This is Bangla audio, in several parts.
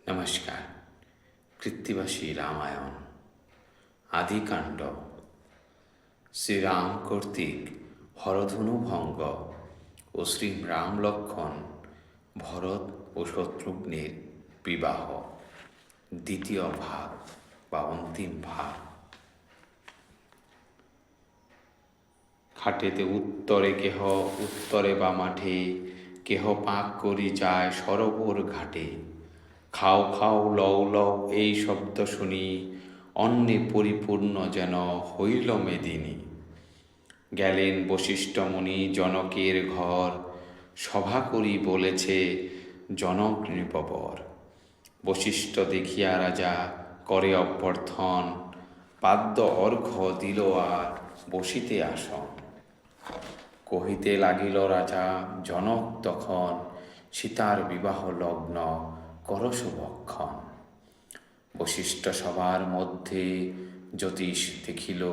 নমস্কার। কৃত্তিবাসী রামায়ণ আদিকাণ্ড। শ্রীরাম কর্তৃক হরধনু ভঙ্গ ও শ্রী রাম লক্ষ্মণ ভরত ও শত্রুঘ্নের বিবাহ, দ্বিতীয় ভাগ বা অন্তিম ভাগ। খাটেতে উত্তরে কেহ উত্তরে বা মাঠে, কেহ পাক করি যায় সরোবর ঘাটে। খাও খাও লও লও এই শব্দ শুনি, অন্নে পরিপূর্ণ যেন হইল মেদিনী। গেলেন বশিষ্ঠ মুনি জনকের ঘর, সভা করি বলেছে জনক নৃপবর। বশিষ্ঠ দেখিয়া রাজা করে অভ্যর্থন, পাদ্য অর্ঘ্য দিল আর বসিতে আসন। কহিতে লাগিল রাজা জনক তখন, সীতার বিবাহ লগ্ন কর শুভক্ষণ। বশিষ্ঠ সবার মধ্যে জ্যোতিষ দেখিল,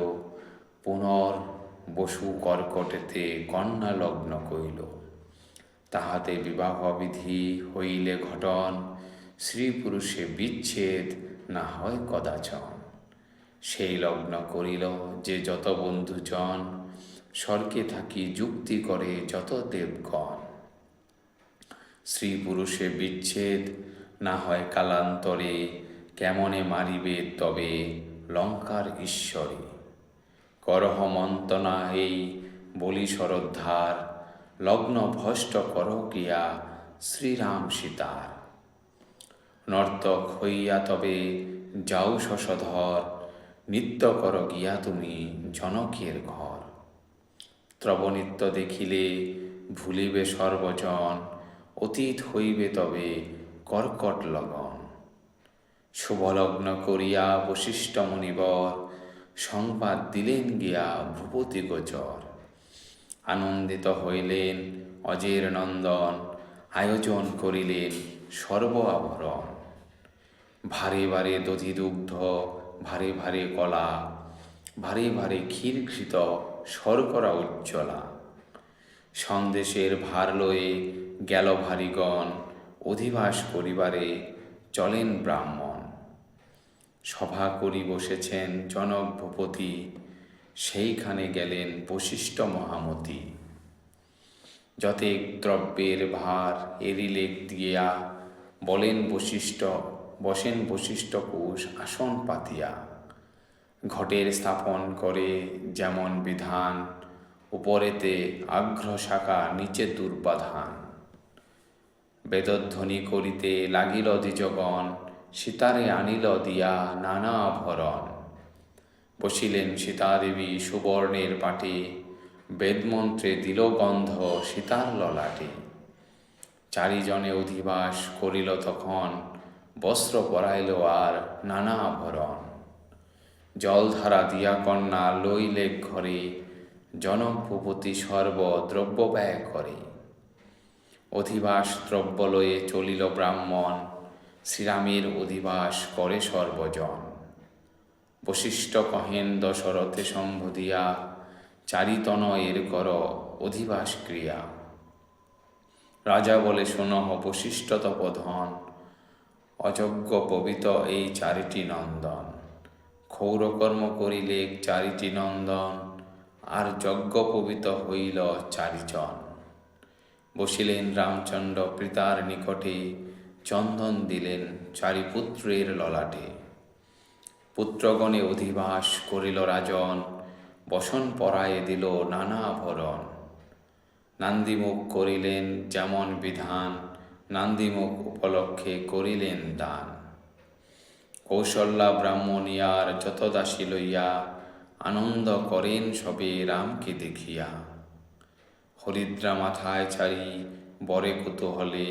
পুনর বসু কর্কটেতে কন্যা লগ্ন কইল। তাহাতে বিবাহ বিধি হইলে ঘটন, স্ত্রী পুরুষে বিচ্ছেদ না হয় কদাচন। সেই লগ্ন করিল যে যত বন্ধুজন, স্বর্গে থাকি যুক্তি করে যত দেবগণ। স্ত্রী পুরুষে বিচ্ছেদ না হয় কালান্তরে, কেমনে মারিবে তবে লঙ্কার ঈশ্বরে। করহ মন্ত্রণা এই বলি শরদ্ধার, লগ্ন ভষ্ট কর গিয়া শ্রীরাম সীতার। নর্তক হইয়া তবে যাও শশধর, নৃত্য কর গিয়া তুমি জনকের ঘর। ত্রবনৃত্য দেখিলে ভুলিবে সর্বজন, অতীত হইবে তবে কর্কট লগন। শুভলগ্ন করিয়া বশিষ্ঠ মুনিবর, সংবাদ দিলেন গিয়া ভূপতি গোচর। আনন্দিত হইলেন অজের নন্দন, আয়োজন করিলেন সর্ব আভরণ। ভারে ভারে দধি দুগ্ধ ভারে ভারে কলা, ভারে ভারে ক্ষীর ঘৃত শর্করা উজ্জ্বলা। সন্দেশের ভার লয়ে গেল ভারিগণ, অধিবাস করিবারে চলেন ব্রাহ্মণ। সভা করি বসেছেন জনক ভূপতি, সেইখানে গেলেন বশিষ্ঠ মহামতি। যতেক দ্রব্যের ভার এরিলেক দিয়া, বসেন বশিষ্ঠ কোষ আসন পাতিয়া। ঘটের স্থাপন করে যেমন বিধান, উপরেতে আঘ্র শাখা নিচে দুর্বাধান। বেদধ্বনি করিতে লাগিল দ্বিজগণ, সীতারে আনিল দিয়া নানা আভরণ। বসিলেন সীতাদেবী সুবর্ণের পাটে, বেদমন্ত্রে দিল গন্ধ সীতার ললাটে। চারিজনে অধিবাস করিল তখন, বস্ত্র পরাইল আর নানা আভরণ। জলধারা দিয়া কন্যা লইলে ঘরে, জনক ভূপতি সর্ব দ্রব্য ব্যয় করে। অধিবাস দ্রব্য লয়ে চলিল ব্রাহ্মণ, শ্রীরামের অধিবাস করে সর্বজন। বশিষ্ঠ কহেন দশরথে সম্বোধিয়া, চারিতন এর কর অধিবাস ক্রিয়া। রাজা বলে শোনহ বশিষ্ঠ তপোধন, অযজ্ঞ পবিত এই চারিটি নন্দন। ক্ষৌরকর্ম করিলে চারিটি নন্দন, আর যজ্ঞ পবিত হইল চারিজন। বসিলেন রামচন্দ্র পিতার নিকটে, চন্দন দিলেন চারি পুত্রের ললাটে। পুত্রগণে অধিবাস করিল রাজন, বসন পরায়ে দিল নানা আভরণ। নান্দিমুখ করিলেন যেমন বিধান, নান্দিমুখ উপলক্ষে করিলেন দান। কৌশল্যা ব্রাহ্মণিয়ার যত দাসী লইয়া, আনন্দ করেন সবে রামকে দেখিয়া। হরিদ্রা মাথায় চারি বরে কুতূহলে,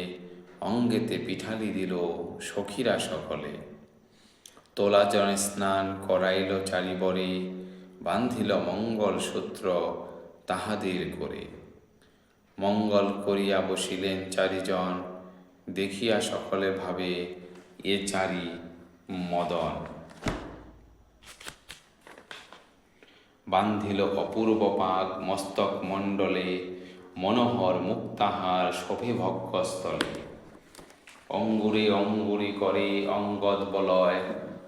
অঙ্গেতে পিঠালি দিল সখীরা সকলে। তোলা জনে স্নান করাইল চারি বরে, বান্ধিল মঙ্গল সূত্র তাহাদের করে। মঙ্গল করিয়া বসিলেন চারিজন, দেখিয়া সকলে ভাবে এ চারি মদন। বান্ধিল অপূর্ব পাক মস্তক মণ্ডলে, মনোহর মুক্তাহার শোভে ভক্ষস্থলে। অঙ্গুরে অঙ্গুরি করে অঙ্গদ বলয়,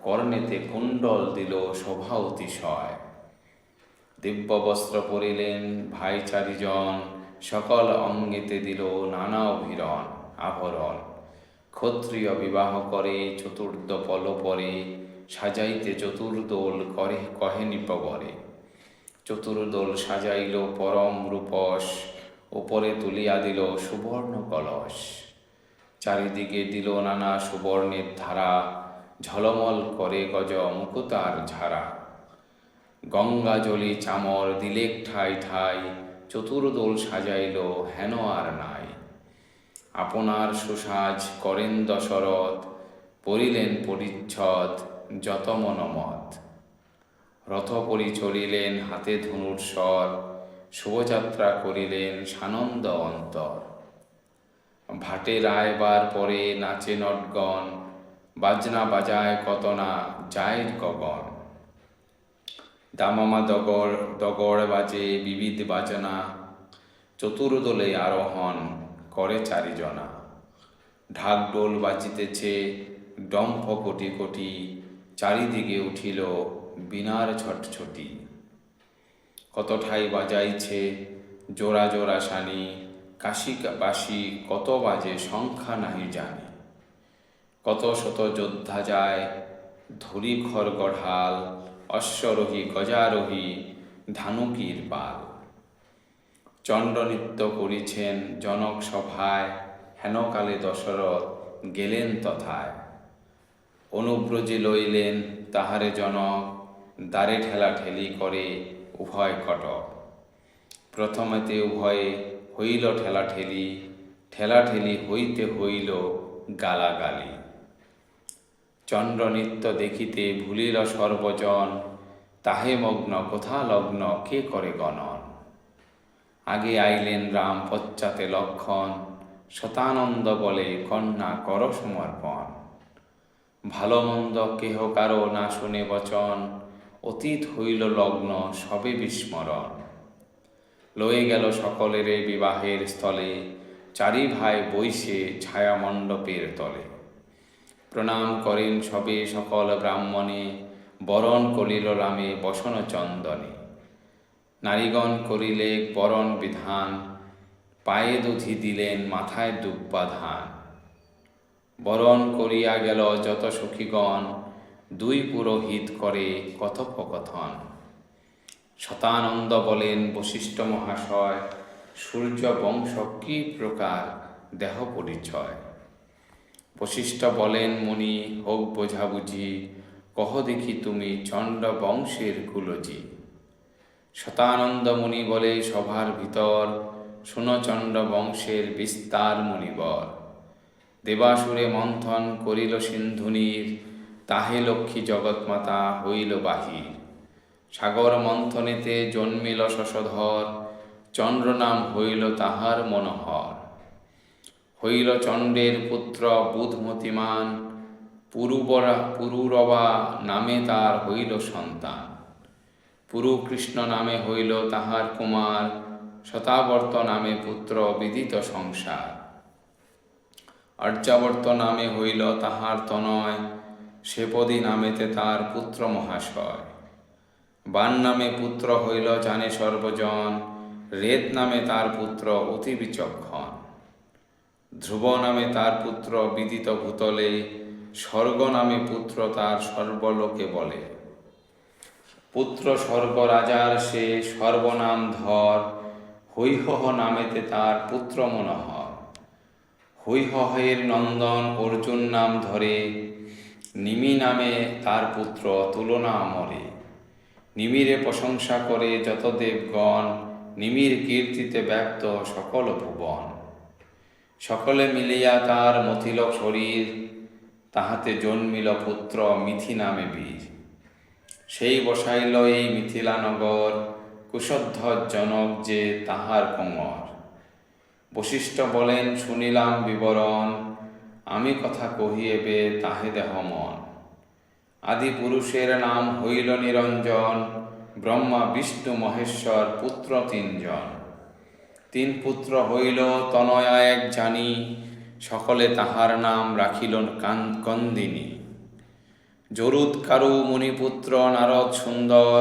কর্ণেতে কুণ্ডল দিল শোভা অতিশয়। দিব্য বস্ত্র পরিলেন ভাই চারিজন, সকল অঙ্গেতে দিল নানা আভরণ। ক্ষত্রিয় বিবাহ করে চতুর্দ পল পরে, সাজাইতে চতুর্দোল করে কহে নিপবরে। চতুর্দোল সাজাইল পরম রূপস, উপরে তুলিয়া দিল সুবর্ণ কলস। চারিদিকে দিল নানা সুবর্ণের ধারা, ঝলমল করে গজ মুকুতার ঝাড়া। গঙ্গা জলি চামর দিলেক ঠাই ঠাই, চতুর্দোল সাজাইল হেন আর নাই। আপনার সুসাজ করেন দশরথ, পরিলেন পরিচ্ছদ যত মনমত। রথ পরি চলিলেন হাতে ধনুর্স্বর, শুভযাত্রা করিলেন সানন্দ অন্তর। ভাটে রায়বার পরে নাচে নটগণ, বাজনা বাজায় কত না যায় গগন। দামামা দগড় বাজে বিবিধ বাজনা, চতুর্দোলে আরোহণ করে চারিজনা। ঢাকঢোল বাজিতেছে ডম্ফ কোটি কোটি, চারিদিকে উঠিল বিনার ছটছটি। কত ঠাই বাজাইছে জোড়া জোড়া সানি, কাশি বাসি কত বাজে সংখ্যা নাহি জানি। কত শত যোদ্ধা যায় ধরি খড়গ ঢাল, অশ্বরোহী গজারোহী ধানুকীর পাল। চণ্ডনৃত্য করিছেন জনক সভায়, হেনকালে দশরথ গেলেন তথায়। অনুব্রজে লইলেন তাহারে জনক, দ্বারে ঠেলা ঠেলি করে উভয় কটক। প্রথমেতে উভয়ে হইল ঠেলাঠেলি, ঠেলাঠেলি হইতে হইল গালাগালি। চণ্ডনৃত্য দেখিতে ভুলিল সর্বজন, তাহে মগ্ন কোথা লগ্ন কে করে গণন। আগে আইলেন রাম পশ্চাতে লক্ষণ, শতানন্দ বলে কন্যা কর সমর্পণ। ভালো মন্দ কেহ কারো না শুনে বচন, অতীত হইল লগ্ন সবে বিস্মরণ। লয়ে গেল সকলের বিবাহের স্থলে, চারি ভাই বৈশে ছায়া মণ্ডপের তলে। প্রণাম করেন সবে সকল ব্রাহ্মণে, বরণ করিল রামে বসন চন্দনে। নারীগণ করিলে বরণ বিধান, পায়ে দধি দিলেন মাথায় দুব্বা ধান। বরণ করিয়া গেল যত সখীগণ, দুই পুরোহিত করে কথোপকথন। শতানন্দ বলেন বশিষ্ঠ মহাশয়, সূর্য বংশ কি প্রকার দেহ পরিচয়। বশিষ্ঠ বলেন মুনি হোক বোঝাবুঝি, কহ দেখি তুমি চণ্ড বংশের কুলজি। শতানন্দ মুনি বলে সভার ভিতর, শুনো চণ্ড বংশের বিস্তার মুনিবর। দেবাসুরে মন্থন করিল সিন্ধুনীর, তাহে লক্ষ্মী জগৎমাতা হইল বাহির। সাগর মন্থনেতে জন্মিল শশধর, চন্দ্র নাম হইল তাহার মনোহর। হইল চণ্ডের পুত্র বুধমতিমান, পুরুরবা নামে তার হইল সন্তান। পুরুকৃষ্ণ নামে হইল তাহার কুমার, শতাবর্ত নামে পুত্র বিদিত সংসার। আর্যাবর্ত নামে হইল তাহার তনয়, সেপদী নামেতে তার পুত্র মহাশয়। বান নামে পুত্র হইল জানে সর্বজন, রেত নামে তার পুত্র অতি বিচক্ষণ। ধ্রুব নামে তার পুত্র বিদিত ভূতলে, স্বর্গ নামে পুত্র তার সর্বলোকে বলে। পুত্র স্বর্গ রাজার সে সর্বনাম ধর, হৈহহ নামেতে তার পুত্র মনোহর। হৈহহের নন্দন অর্জুন নাম ধরে, নিমি নামে তার পুত্র তুলনা মরে। নিমিরে প্রশংসা করে যত দেবগণ, নিমির কীর্তিতে ব্যক্ত সকল ভুবন। সকলে মিলিয়া তার মথিল শরীর, তাহাতে জন্মিল পুত্র মিথি নামে বীর। সেই বসাইল এই মিথিলানগর, কুশধ্বজ জনক যে তাহার কোমর। বশিষ্ঠ বলেন শুনিলাম বিবরণ, আমি কথা কহিয়েবে তাহে দেহ মন। আদি পুরুষের নাম হইল নিরঞ্জন, ব্রহ্মা বিষ্ণু মহেশ্বর পুত্র তিনজন। তিন পুত্র হইল তনয়া এক জানি, সকলে তাহার নাম রাখিল কন্দিনী। জরুদ কারু মুনিপুত্র নারদ সুন্দর,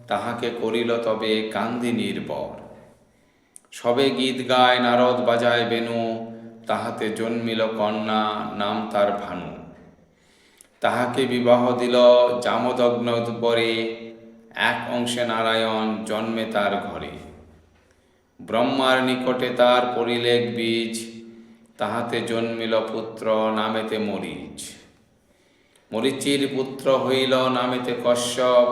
তাহাকে করিল তবে কান্দিনীর বর। সবে গীত গায় নারদ বাজায় বেণু, তাহাতে জন্মিল কন্যা নাম তার ভানু। তাহাকে বিবাহ দিল জামদগ্ন বরে, এক অংশে নারায়ণ জন্মে তার ঘরে। ব্রহ্মার নিকটে তার পরিলেখ বীজ, তাহাতে জন্মিল পুত্র নামেতে মরিচ। মরিচির পুত্র হইল নামেতে কশ্যপ,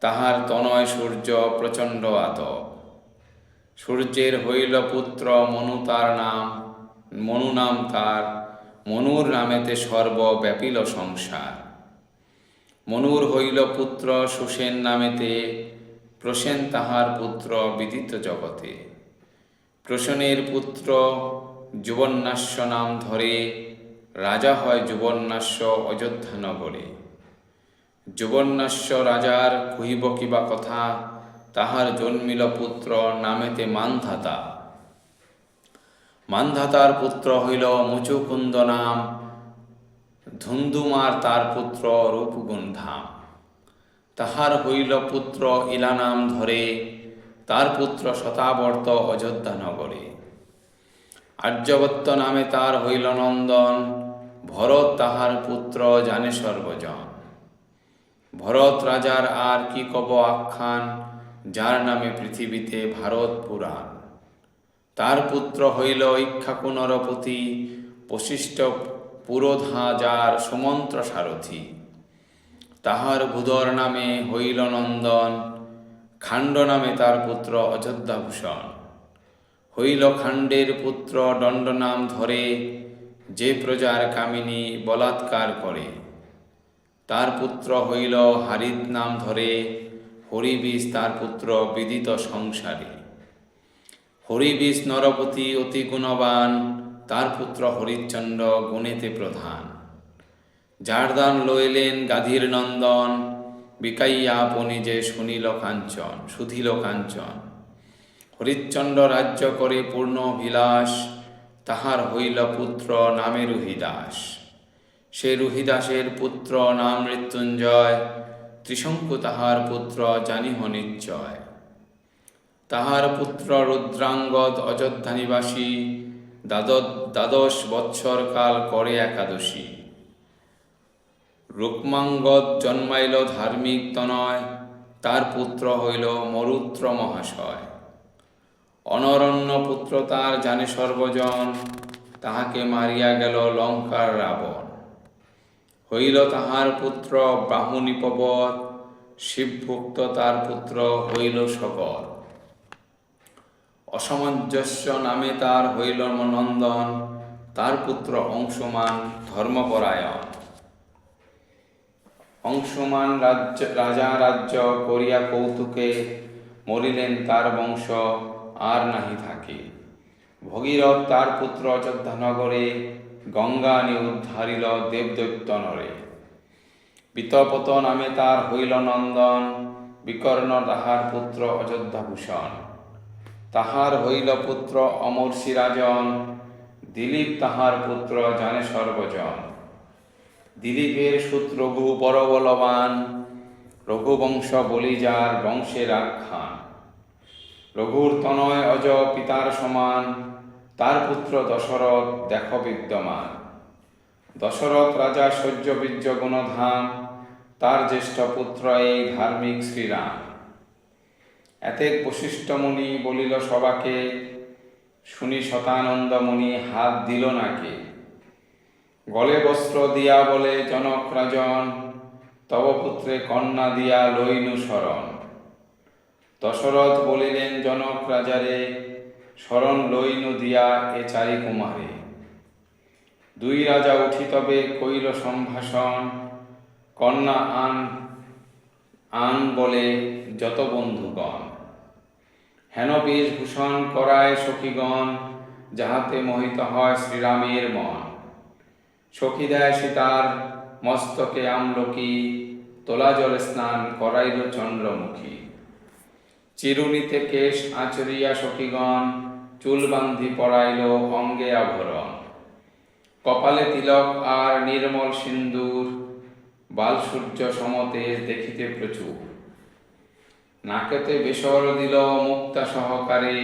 তাহার তনয় সূর্য প্রচণ্ড আতপ। সূর্যের হইল পুত্র মনু তার নাম, মনু নাম তার, মনুর নামেতে সর্ব ব্যাপিল সংসার। মনুর হইল পুত্র সুসেন নামেতে, প্রসেন তাহার পুত্র বিদিত জগতে। প্রসেনের পুত্র যুবন্যাস্য নাম ধরে, রাজা হয় যুবন্যাস্য অযোধ্যা নগরে। যুবন্যাস্য রাজার কহিব কিবা কথা, তাহার জন্মিল পুত্র নামেতে মান্ধাতা। মান্ধাতার পুত্র হইল মুচুকুন্দ নাম, ধুন্ধুমার তার পুত্র রূপগুন্ধাম। তাহার হইল পুত্র ইলা নাম ধরে, তার পুত্র শতাবর্ত অযোধ্যা নগরে। আর্যবত্ত নামে তার হইল নন্দন, ভরত তাহার পুত্র জানে সর্বজন। ভরত রাজার আর কি কব আখ্যান, যার নামে পৃথিবীতে ভারত পুরাণ। তার পুত্র হইল ইক্ষ্বাকু নরপতি, বশিষ্ঠ পুরোধা যার সুমন্ত্র সারথি। তাহার ভূধর নামে হইল নন্দন, খাণ্ড নামে তার পুত্র অযোধ্যাভূষণ। হইল খাণ্ডের পুত্র দণ্ড নাম ধরে, যে প্রজার কামিনী বলাৎকার করে। তার পুত্র হইল হারিত নাম ধরে, হরিবিষ তার পুত্র বিদিত সংসারে। হরিবিষ নরপতি অতি গুণবান, তার পুত্র হরিশ্চন্দ্র গুণেতে প্রধান। যার দান লইলেন গাধীর নন্দন, বিকাইয়া পণিজে সুধিল কাঞ্চন। হরিশ্চন্দ্র রাজ্য করে পূর্ণ বিলাস, তাহার হইল পুত্র নামে রুহিদাস। সে রুহিদাসের পুত্র নাম মৃত্যুঞ্জয়, ত্রিশঙ্কু তাহার পুত্র জানিহ নিশ্চয়। তাহার পুত্র রুদ্রাঙ্গদ অযোধ্যা নিবাসী, দ্বাদশ বৎসর কাল করে একাদশী। রুক্মাঙ্গদ জন্মাইল ধার্মিক তনয়, তার পুত্র হইল মরুদ্র মহাশয়। অনরণ্য পুত্র তার জানে সর্বজন, তাহাকে মারিয়া গেল লঙ্কার রাবণ। হইল তাহার পুত্র বাহুনিপবর, শিবভুক্ত তার পুত্র হইল সগর। অসমঞ্জস্য নামে তার হইল নন্দন, তার পুত্র অংশুমান ধর্মপরায়ণ। অংশুমান রাজা রাজ্য করিয়া কৌতুকে, মরিলেন তার বংশ আর নাহি থাকে। ভগীরথ তার পুত্র অযোধ্যা নগরে, গঙ্গা নিউদ্ধারিল দেবদৈত্য নরে। বিতপত নামে তার হইল নন্দন, বিকর্ণ তাহার পুত্র অযোধ্যাভূষণ। তাহার হইল পুত্র অমর্ষি রাজন, দিলীপ তাহার পুত্র জানে সর্বজন। দিলীপের সূত্র রঘু বড় বলবান, রঘুবংশ বলি যার বংশের আখ্যান। রঘুর তনয় অজ পিতার সমান, তার পুত্র দশরথ দেখ বিদ্যমান। দশরথ রাজা সহ্য বীর্য গুণধাম, তার জ্যেষ্ঠ পুত্র এই ধার্মিক শ্রীরাম। এতেক বশিষ্ঠ মুনি বলিল সবাকে, শুনি শতানন্দ মুনি হাত দিল নাকে। গলে বস্ত্র দিয়া বলে জনক রাজন, তব পুত্রে কন্যা দিয়া লইনু শরণ। দশরথ বলিলেন জনক রাজারে, শরণ লইনু দিয়া এ চারি কুমারে। দুই রাজা উঠি তবে কইল সম্ভাষণ, কন্যা আন বলে যত বন্ধুগণ। হেন বেশভূষণ করায় সখীগণ, যাহাতে মোহিত হয় শ্রীরামের মন। সখী দেয় সীতার মস্তকে আমলকি, তোলা জলে স্নান করাইল চন্দ্রমুখী। চিরুনিতে কেশ আচরিয়া সখীগণ, চুল বান্ধি পরাইল অঙ্গে আভরণ। কপালে তিলক আর নির্মল সিন্দুর, বাল সূর্য সমতেজ দেখিতে প্রচুর। নাকেতে বেসর দিল মুক্তা সহকারে,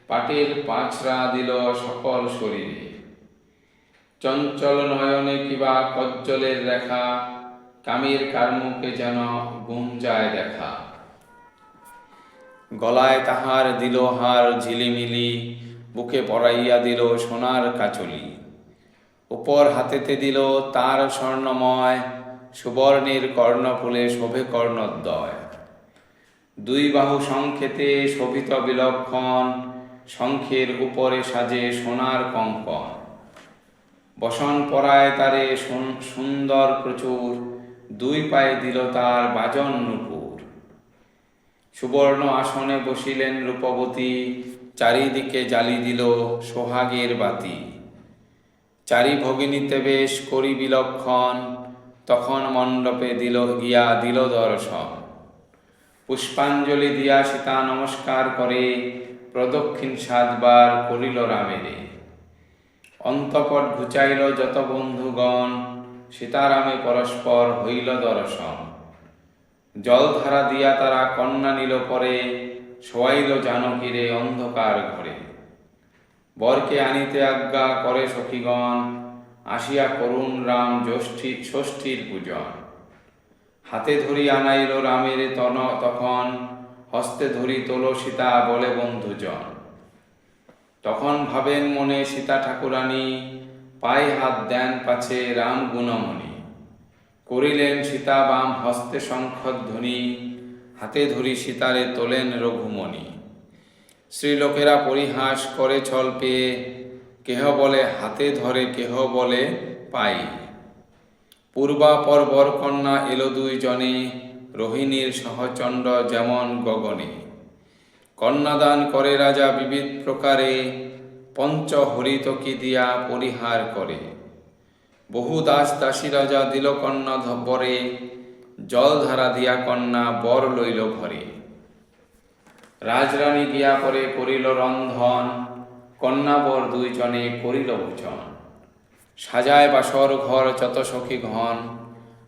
পাটের পাঁচরা দিল সকল শরীরে। চঞ্চল নয়নে কিবা কজ্জলের রেখা, কামের কার্মুকে যেন গুঞ্জায় দেখা। গলায় তাহার দিল হার ঝিলিমিলি, বুকে পরাইয়া দিল সোনার কাচলি। উপর হাতেতে দিল তার স্বর্ণময়, সুবর্ণের কর্ণফুলে শোভে কর্ণদ্বয়। দুই বাহু শঙ্খেতে শোভিত বিলক্ষণ, শঙ্খের উপরে সাজে সোনার কঙ্কণ। বসন পরায় তারে সুন্দর প্রচুর, দুই পায়ে দিল তার বাজন নূপুর। সুবর্ণ আসনে বসিলেন রূপবতী, চারিদিকে জ্বালি দিল সোহাগের বাতি। চারি ভগিনীতে বেশ করি বিলক্ষণ, তখন মণ্ডপে গিয়া দিল দর্শন। পুষ্পাঞ্জলি দিয়া সীতা নমস্কার করে, প্রদক্ষিণ 7 বার করিল রামেরে। অন্তঃপট ঘুচাইল যত বন্ধুগণ, সীতারামে পরস্পর হইল দর্শন। জলধারা দিয়া তারা কন্যা নিল পরে, শোয়াইল জানকীরে অন্ধকার ঘরে। বরকে আনিতে আজ্ঞা করে সখীগণ, আসিয়া করুণ রাম ষষ্ঠীর পূজন। হাতে ধরি আনাইল রামের তখন, হস্তে ধরি তোল সীতা বলে বন্ধুজন। তখন ভাবেন মনে সীতা ঠাকুরানী, পায়ে হাত দেন পাছে রাম গুণমণি। করিলেন সীতা বাম হস্তে শঙ্খধ্বনি, হাতে ধরি সীতারে তোলেন রঘুমণি। স্ত্রীলোকেরা পরিহাস করে ছল পেয়ে, কেহ বলে হাতে ধরে কেহ বলে পাই। পূর্বাপর বরকন্যা এলো 2 জনে, রোহিণীর সহচণ্ড যেমন গগনে। কন্যাদান করে রাজা বিবিধ প্রকারে, পঞ্চ হরিতকি দিয়া পরিহার করে। বহু দাস দাসী রাজা দিল কন্যা বরে, জলধারা দিয়া কন্যা বর লইল ঘরে। রাজরানী গিয়া পরে করিল রন্ধন, কন্যা বর 2 জনে করিল ভোজন। সাজায় বাসর ঘর যত সখী ঘন,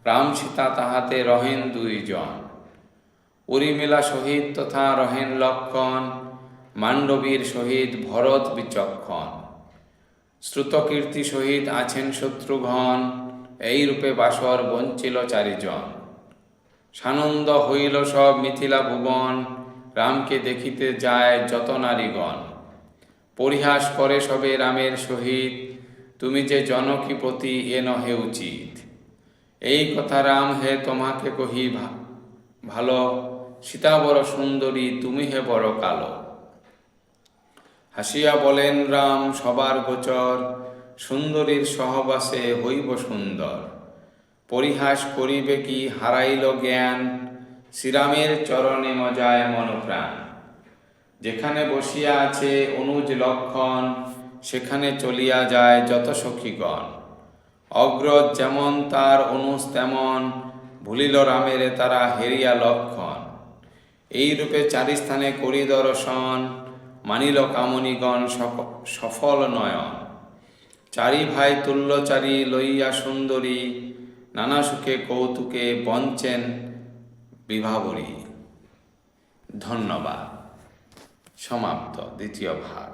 রাম সীতা তাহাতে রহেন 2 জন। উর্মিলা সহিত তথা রহেন লক্ষণ, মান্ডবীর সহিত ভরত বিচক্ষণ। শ্রুতকীর্তি সহিত আছেন শত্রুঘ্ন, এই রূপে বাসর বঞ্চিল 4 জন। সানন্দ হইল সব মিথিলা ভুবন, রামকে দেখিতে যায় যত নারীগণ। পরিহাস করে সবে রামের সহিত, তুমি যে জনকীপতি এ নহে উচিত। এই কথা রাম হে তোমাকে কহি ভালো, সীতা বড় সুন্দরী তুমি হে বড় কালো। হাসিয়া বলেন রাম সবার গোচর, সুন্দরীর সহবাসে হইব সুন্দর। পরিহাস করিবে কি হারাইল জ্ঞান, শ্রীরামের চরণে মজায় মনপ্রাণ। যেখানে বসিয়া আছে অনুজ লক্ষণ, সেখানে চলিয়া যায় যত সখীগণ। অগ্রজ যেমন তার অনুজ তেমন, ভুলিল রামেরে তারা হেরিয়া লক্ষণ। এই রূপে 4 স্থানে করি দর্শন, মানিল কামনীগণ সফল নয়ন। 4 ভাই তুল্যচারী লইয়া সুন্দরী, নানা সুখে কৌতুকে বঞ্চেন বিভাবরী। ধন্যবাদ। সমাপ্ত 2য় ভাগ।